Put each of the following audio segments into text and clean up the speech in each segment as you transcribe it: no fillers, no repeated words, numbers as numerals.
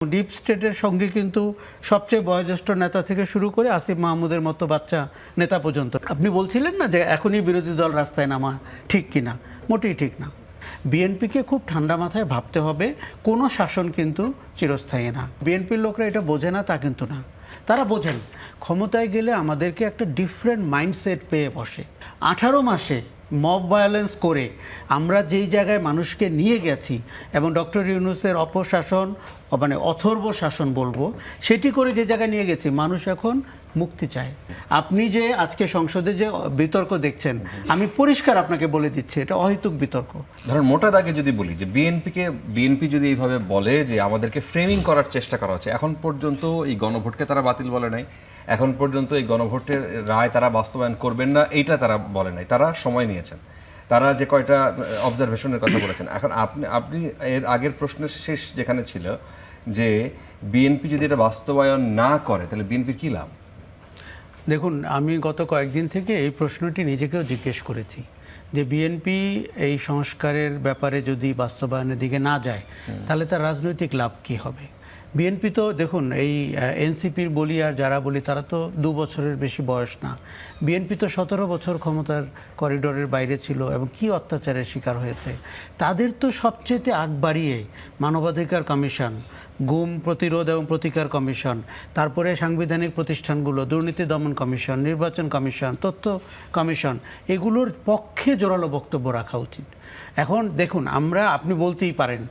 Deep স্টেটের সঙ্গে কিন্তু সবচেয়ে বয়োজ্যেষ্ঠ নেতা থেকে শুরু করে আসিফ মাহমুদের মতো বাচ্চা নেতা পর্যন্ত। আপনি বলছিলেন না যে এখনই বিরোধী দল রাস্তায় নামা ঠিক কিনা, মোটেই ঠিক না। বিএনপিকে খুব ঠান্ডা মাথায় ভাবতে হবে, কোনো শাসন কিন্তু চিরস্থায়ী না। বিএনপির লোকরা এটা বোঝে না তা কিন্তু না, তারা বোঝেন ক্ষমতায় গেলে আমাদেরকে একটা ডিফারেন্ট মাইন্ডসেট পেয়ে বসে। 18 মাসে মব ভায়োলেন্স করে আমরা যেই জায়গায় মানুষকে নিয়ে গেছি এবং ডক্টর ইউনূসের অপশাসন মানে অথর্ব শাসন বলবো, সেটি করে যে জায়গায় নিয়ে গেছি, মানুষ এখন মুক্তি চায়। আপনি যে আজকে সংসদে যে বিতর্ক দেখছেন, আমি পরিষ্কার আপনাকে বলে দিচ্ছি এটা অহেতুক বিতর্ক। ধরুন মোটা দাগে যদি বলি যে বিএনপি যদি এইভাবে বলে যে আমাদেরকে ফ্রেমিং করার চেষ্টা করা হচ্ছে, এখন পর্যন্ত এই গণভোটকে তারা বাতিল বলে নাই, এখন পর্যন্ত এই গণভোটের রায় তারা বাস্তবায়ন করবেন না এইটা তারা বলে নাই, তারা সময় নিয়েছেন, তারা যে কয়টা অবজারভেশনের কথা বলেছেন। এখন আপনি এর আগের প্রশ্নের শেষ যেখানে ছিল যে বিএনপি যদি এটা বাস্তবায়ন না করে তাহলে বিএনপির কী লাভ? দেখুন, আমি গত কয়েকদিন থেকে এই প্রশ্নটি নিজেকেও জিজ্ঞেস করেছি যে বিএনপি এই সংস্কারের ব্যাপারে যদি বাস্তবায়নের দিকে না যায় তাহলে তার রাজনৈতিক লাভ কী হবে। বিএনপি তো দেখুন, এই এনসিপির বলি আর যারা বলি তারা তো 2 বছরের বেশি বয়স না। বিএনপি তো 17 বছর ক্ষমতার করিডোরের বাইরে ছিল এবং কি অত্যাচারের শিকার হয়েছে। তাদের তো সবচেয়ে আগ বাড়িয়ে মানবাধিকার কমিশন, গুম প্রতিরোধ এবং প্রতিকার কমিশন, তারপরে সাংবিধানিক প্রতিষ্ঠানগুলো, দুর্নীতি দমন কমিশন, নির্বাচন কমিশন, তথ্য কমিশন, এগুলোর পক্ষে জোরালো বক্তব্য রাখা উচিত। এখন দেখুন, আপনি বলতেই পারেন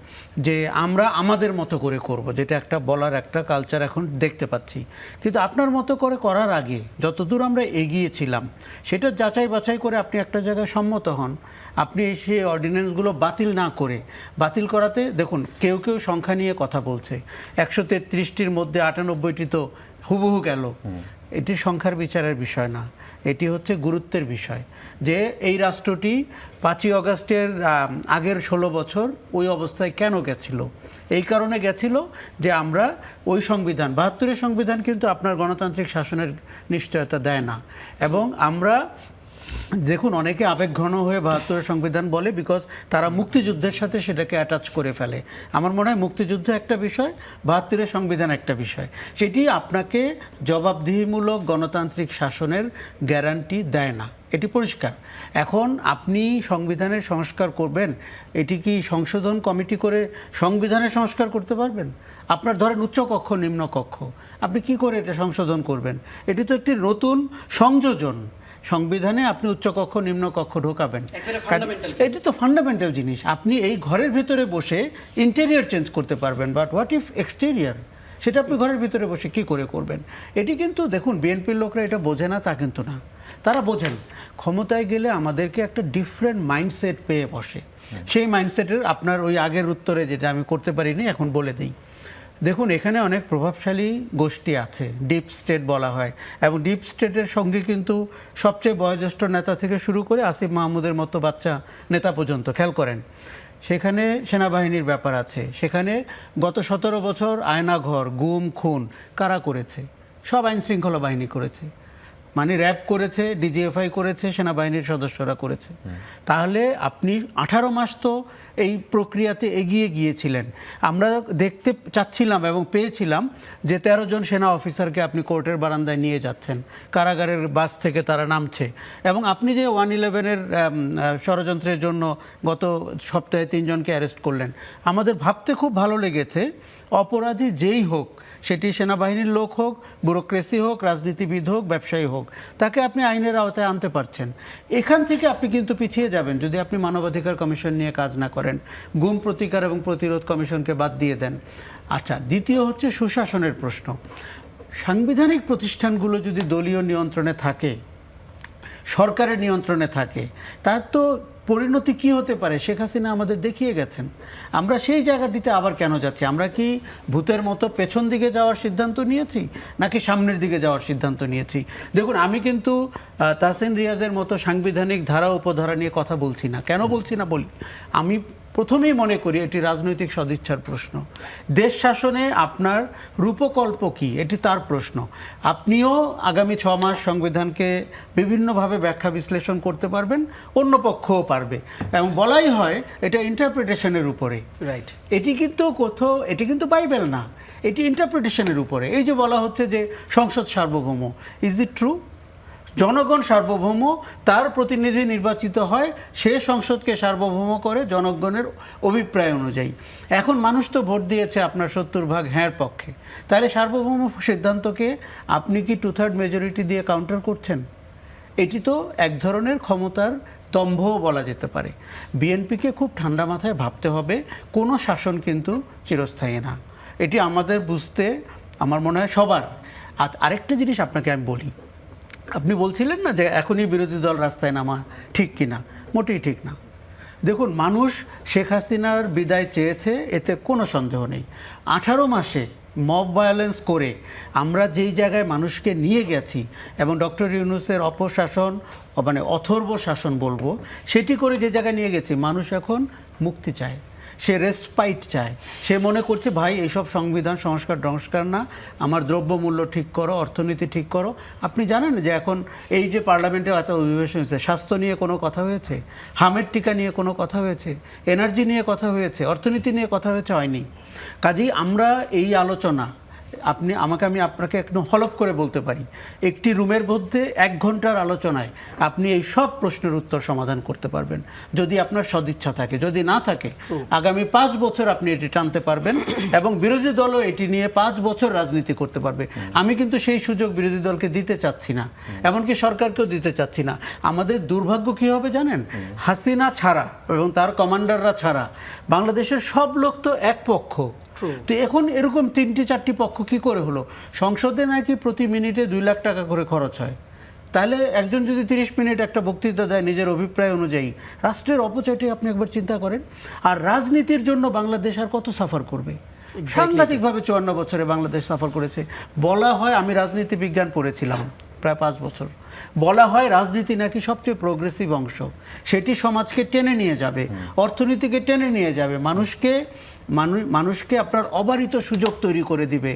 যে আমরা আমাদের মতো করে করব, যেটা একটা বলার একটা কালচার এখন দেখতে পাচ্ছি। কিন্তু আপনার মতো করে করার আগে যতদূর আমরা এগিয়েছিলাম সেটা যাচাই বাছাই করে আপনি একটা জায়গায় সম্মত হন। আপনি সেই অর্ডিন্যান্সগুলো বাতিল না করে, বাতিল করাতে দেখুন কেউ কেউ সংখ্যা নিয়ে কথা বলছে, 133টির মধ্যে 98টি তো হুবহু গেল। এটি সংখ্যার বিচারের বিষয় না, এটি হচ্ছে গুরুত্বের বিষয়। যে এই রাষ্ট্রটি 5ই অগাস্টের আগের 16 বছর ওই অবস্থায় কেন গেছিল? এই কারণে গেছিল যে আমরা ওই সংবিধান, 72-এর সংবিধান কিন্তু আপনার গণতান্ত্রিক শাসনের নিশ্চয়তা দেয় না। এবং আমরা দেখুন, অনেকে আবেগঘন হয়ে 72-এর সংবিধান বলে, বিকজ তারা মুক্তিযুদ্ধের সাথে সেটাকে অ্যাটাচ করে ফেলে। আমার মনে হয় মুক্তিযুদ্ধ একটা বিষয়, 72-এর সংবিধান একটা বিষয়। সেটি আপনাকে জবাবদিহিমূলক গণতান্ত্রিক শাসনের গ্যারান্টি দেয় না, এটি পরিষ্কার। এখন আপনি সংবিধানের সংস্কার করবেন, এটি কি সংশোধন কমিটি করে সংবিধানের সংস্কার করতে পারবেন? আপনার ধরেন উচ্চকক্ষ নিম্নকক্ষ, আপনি কি করে এটা সংশোধন করবেন? এটি তো একটি নতুন সংযোজন। সংবিধানে আপনি উচ্চকক্ষ নিম্নকক্ষ ঢোকাবেন, এটি তো ফান্ডামেন্টাল জিনিস। আপনি এই ঘরের ভিতরে বসে ইন্টেরিয়র চেঞ্জ করতে পারবেন, বাট হোয়াট ইফ এক্সটেরিয়র? সেটা আপনি ঘরের ভিতরে বসে কি করে করবেন? এটি কিন্তু দেখুন, বিএনপির লোকরা এটা বোঝে না তা কিন্তু না, তারা বোঝেন ক্ষমতায় গেলে আমাদেরকে একটা ডিফারেন্ট মাইন্ডসেট পেয়ে বসে। সেই মাইন্ডসেটের আপনার ওই আগের উত্তরে যেটা আমি করতে পারিনি এখন বলে দিই। দেখুন, এখানে অনেক প্রভাবশালী গোষ্ঠী আছে, ডিপ স্টেট বলা হয়, এবং ডিপ স্টেটের সঙ্গে কিন্তু সবচেয়ে বয়োজ্যেষ্ঠ নেতা থেকে শুরু করে আসিফ মাহমুদের মতো বাচ্চা নেতা পর্যন্ত। খেয়াল করেন, সেখানে সেনাবাহিনীর ব্যাপার আছে, সেখানে গত 17 বছর আয়নাঘর, গুম খুন কারা করেছে? সব আইন শৃঙ্খলা বাহিনী করেছে, মানে র্যাব করেছে, ডিজিএফআই করেছে, সেনাবাহিনীর সদস্যরা করেছে। তাহলে আপনি 18 মাস তো এই প্রক্রিয়াতে এগিয়ে গিয়েছিলেন। আমরা দেখতে চাচ্ছিলাম এবং পেয়েছিলাম যে 13 জন সেনা অফিসারকে আপনি কোর্টের বারান্দায় নিয়ে যাচ্ছেন, কারাগারের বাস থেকে তারা নামছে। এবং আপনি যে 111-এর ষড়যন্ত্রের জন্য গত সপ্তাহে 3 জনকে অ্যারেস্ট করলেন, আমাদের ভাবতে খুব ভালো লেগেছে। অপরাধী যেই হোক, সেটি সেনাবাহিনীর লোক হোক, ব্যুরোক্রেসি হোক, রাজনীতিবিদ হোক, ব্যবসায়ী হোক, তাকে আপনি আইনের আওতায় আনতে পারছেন। এখান থেকে আপনি কিন্তু পিছিয়ে যাবেন যদি আপনি মানবাধিকার কমিশন নিয়ে কাজ না করেন, গুম প্রতিকার এবং প্রতিরোধ কমিশনকে বাদ দিয়ে দেন। আচ্ছা, দ্বিতীয় হচ্ছে সুশাসনের প্রশ্ন। সাংবিধানিক প্রতিষ্ঠানগুলো যদি দলীয় নিয়ন্ত্রণে থাকে, সরকারের নিয়ন্ত্রণে থাকে, তার তো পরিণতি কী হতে পারে শেখ হাসিনা আমাদের দেখিয়ে গেছেন। আমরা সেই জায়গাটিতে আবার কেন যাচ্ছি? আমরা কি ভূতের মতো পেছন দিকে যাওয়ার সিদ্ধান্ত নিয়েছি নাকি সামনের দিকে যাওয়ার সিদ্ধান্ত নিয়েছি? দেখুন, আমি কিন্তু তাহসিন রিয়াজের মতো সাংবিধানিক ধারা উপধারা নিয়ে কথা বলছি না। কেন বলছি না বলি, আমি প্রথমেই মনে করি এটি রাজনৈতিক সদিচ্ছার প্রশ্ন। দেশ শাসনে আপনার রূপকল্প কী, এটি তার প্রশ্ন। আপনিও আগামী 6 মাস সংবিধানকে বিভিন্নভাবে ব্যাখ্যা বিশ্লেষণ করতে পারবেন, অন্য পক্ষও পারবে, এবং বলাই হয় এটা ইন্টারপ্রিটেশনের উপরে। রাইট, এটি কিন্তু বাইবেল না, এটি ইন্টারপ্রিটেশনের উপরে। এই যে বলা হচ্ছে যে সংসদ সার্বভৌম, ইজ ইট ট্রু? জনগণ সার্বভৌম, তার প্রতিনিধি নির্বাচিত হয়, সে সংসদকে সার্বভৌম করে জনগণের অভিপ্রায় অনুযায়ী। এখন মানুষ তো ভোট দিয়েছে আপনার 70% হ্যাঁর পক্ষে, তাহলে সার্বভৌম সিদ্ধান্তকে আপনি কি 2/3 মেজরিটি দিয়ে কাউন্টার করছেন? এটি তো এক ধরনের ক্ষমতার দম্ভও বলা যেতে পারে। বিএনপিকে খুব ঠান্ডা মাথায় ভাবতে হবে, কোনো শাসন কিন্তু চিরস্থায়ী না, এটি আমাদের বুঝতে আমার মনে হয় সবার। আরেকটা জিনিস আপনাকে আমি বলি, আপনি বলছিলেন না যে এখনই বিরোধী দল রাস্তায় নামা ঠিক কিনা, মোটেই ঠিক না। দেখুন, মানুষ শেখ হাসিনার বিদায় চেয়েছে, এতে কোনো সন্দেহ নেই। 18 মাসে মব ভায়োলেন্স করে আমরা যেই জায়গায় মানুষকে নিয়ে গেছি, এবং ডক্টর ইউনূসের অপশাসন, মানে অথর্ব শাসন বলবো, সেটি করে যে জায়গায় নিয়ে গেছি, মানুষ এখন মুক্তি চায়, সে রেসপাইট চায়। সে মনে করছে ভাই এইসব সংবিধান সংস্কার না, আমার দ্রব্যমূল্য ঠিক করো, অর্থনীতি ঠিক করো। আপনি জানেন যে এখন এই যে পার্লামেন্টে এত অধিবেশন হয়েছে, স্বাস্থ্য নিয়ে কোনো কথা হয়েছে? হামের টিকা নিয়ে কোনো কথা হয়েছে? এনার্জি নিয়ে কথা হয়েছে? অর্থনীতি নিয়ে কথা হয়েছে? হয়নি। কাজেই আমরা এই আলোচনা, আমি আপনাকে একদম হলফ করে বলতে পারি, একটি রুমের মধ্যে 1 ঘন্টার আলোচনায় আপনি এই সব প্রশ্নের উত্তর সমাধান করতে পারবেন, যদি আপনার সদিচ্ছা থাকে। যদি না থাকে, আগামী 5 বছর আপনি এটি টানতে পারবেন, এবং বিরোধী দলও এটি নিয়ে 5 বছর রাজনীতি করতে পারবে। আমি কিন্তু সেই সুযোগ বিরোধী দলকে দিতে চাচ্ছি না, এমনকি সরকারকেও দিতে চাচ্ছি না। আমাদের দুর্ভাগ্য কী হবে জানেন? হাসিনা ছাড়া এবং তার কমান্ডাররা ছাড়া বাংলাদেশের সব লোক তো এক পক্ষ। তো এখন এরকম 3-4টি পক্ষ কি করে হলো? সংসদে নাকি প্রতি মিনিটে 2 লাখ টাকা করে খরচ হয়। তাহলে একজন যদি 30 মিনিট একটা বক্তৃতা দেয় নিজের অভিপ্রায় অনুযায়ী, রাষ্ট্রের অপচয়টি আপনি একবার চিন্তা করেন। আর রাজনীতির জন্য বাংলাদেশ আর কত সাফার করবে? সাংঘাতিকভাবে 54 বছরে বাংলাদেশ সাফার করেছে। বলা হয়, আমি রাজনীতি বিজ্ঞান পড়েছিলাম প্রায় 5 বছর, বলা হয় রাজনীতি নাকি সবচেয়ে প্রোগ্রেসিভ অংশ, সেটি সমাজকে টেনে নিয়ে যাবে, অর্থনীতিকে টেনে নিয়ে যাবে, মানুষকে আপনার অবারিত সুযোগ তৈরি করে দিবে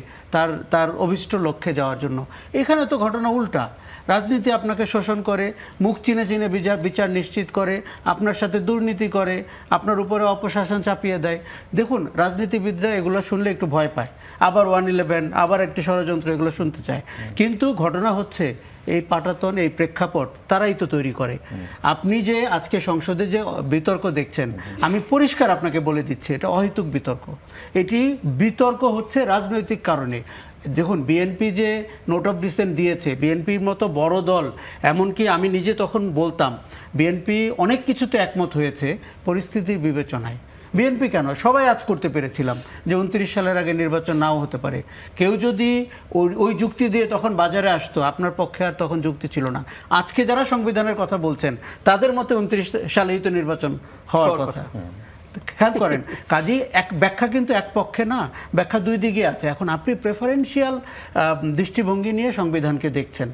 তার অভিষ্ট লক্ষ্যে যাওয়ার জন্য। এখানে তো ঘটনা উল্টা। রাজনীতি আপনাকে শোষণ করে, মুখ চিনে চিনে বিচার নিশ্চিত করে, আপনার সাথে দুর্নীতি করে, আপনার উপরে অপশাসন চাপিয়ে দেয়। দেখুন, রাজনীতিবিদরা এগুলো শুনলে একটু ভয় পায়, আবার 111, আবার একটি ষড়যন্ত্র, এগুলো শুনতে চায়। কিন্তু ঘটনা হচ্ছে, এই পাটাতন, এই প্রেক্ষাপট তারাই তো তৈরি করে। আপনি যে আজকে সংসদে যে বিতর্ক দেখছেন, আমি পরিষ্কার আপনাকে বলে দিচ্ছি, এটা অহেতুক বিতর্ক। এটি বিতর্ক হচ্ছে রাজনৈতিক কারণে। দেখুন, বিএনপি যে নোট অফ ডিসেন্ট দিয়েছে, বিএনপির মতো বড় দল, এমনকি আমি নিজে তখন বলতাম বিএনপি অনেক কিছুতে একমত হয়েছে পরিস্থিতির বিবেচনায়। বিএনপি কেন, সবাই আজ করতে পেরেছিলাম যে 29 সালের আগে নির্বাচন নাও হতে পারে। কেউ যদি ওই যুক্তি দিয়ে তখন বাজারে আসতো, আপনার পক্ষে আর তখন যুক্তি ছিল না। আজকে যারা সংবিধানের কথা বলছেন, তাদের মতে 29 সালেই তো নির্বাচন হওয়ার কথা। খেয়াল করেন, কাজেই ব্যাখ্যা কিন্তু এক পক্ষে না, ব্যাখ্যা 2 দিকে আছে। এখন আপনি প্রেফারেন্সিয়াল দৃষ্টিভঙ্গি নিয়ে সংবিধানকে দেখছেন।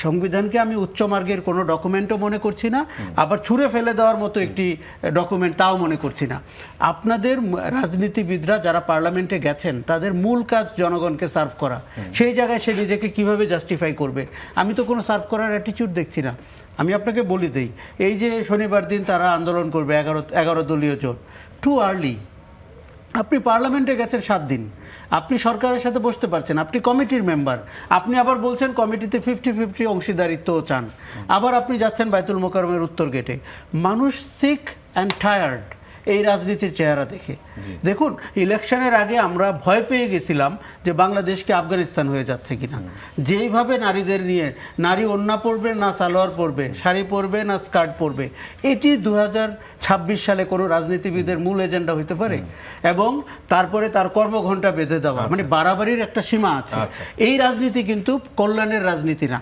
সংবিধানকে আমি উচ্চমার্গের কোনো ডকুমেন্টও মনে করছি না, আবার ছুঁড়ে ফেলে দেওয়ার মতো একটি ডকুমেন্ট তাও মনে করছি না। আপনাদের রাজনীতিবিদরা যারা পার্লামেন্টে গেছেন, তাদের মূল কাজ জনগণকে সার্ভ করা। সেই জায়গায় সে নিজেকে কিভাবে জাস্টিফাই করবে? আমি তো কোনো সার্ভ করার অ্যাটিটিউড দেখছি না। আমি আপনাকে বলে দিই, এই যে শনিবার দিন তারা আন্দোলন করবে 11 দলীয় জোট, টু আর্লি। আপনি পার্লামেন্টে গেছেন 7 দিন, আপনি সরকারের সাথে বসতে পারছেন, আপনি কমিটির মেম্বার, আপনি আবার বলছেন কমিটিতে 50-50 অংশীদারিত্বও চান, আবার আপনি যাচ্ছেন বায়তুল মোকাররমের উত্তর গেটে। মানুষ সিক অ্যান্ড টায়ার্ড এই রাজনীতির চেহারা দেখে। দেখুন, ইলেকশনের আগে আমরা ভয় পেয়ে গেছিলাম যে বাংলাদেশকে আফগানিস্তান হয়ে যাচ্ছে কিনা। যেইভাবে নারীদের নিয়ে, নারী ওড়না পরবে না সালোয়ার পরবে, শাড়ি পরবে না স্কার্ট পরবে, এটি 2026 সালে কোনো রাজনীতিবিদের মূল এজেন্ডা হতে পারে? এবং তারপরে তার কর্মঘণ্টা বেঁধে দেওয়া, মানে বাড়াবাড়ির একটা সীমা আছে। এই রাজনীতি কিন্তু কল্যাণের রাজনীতি না।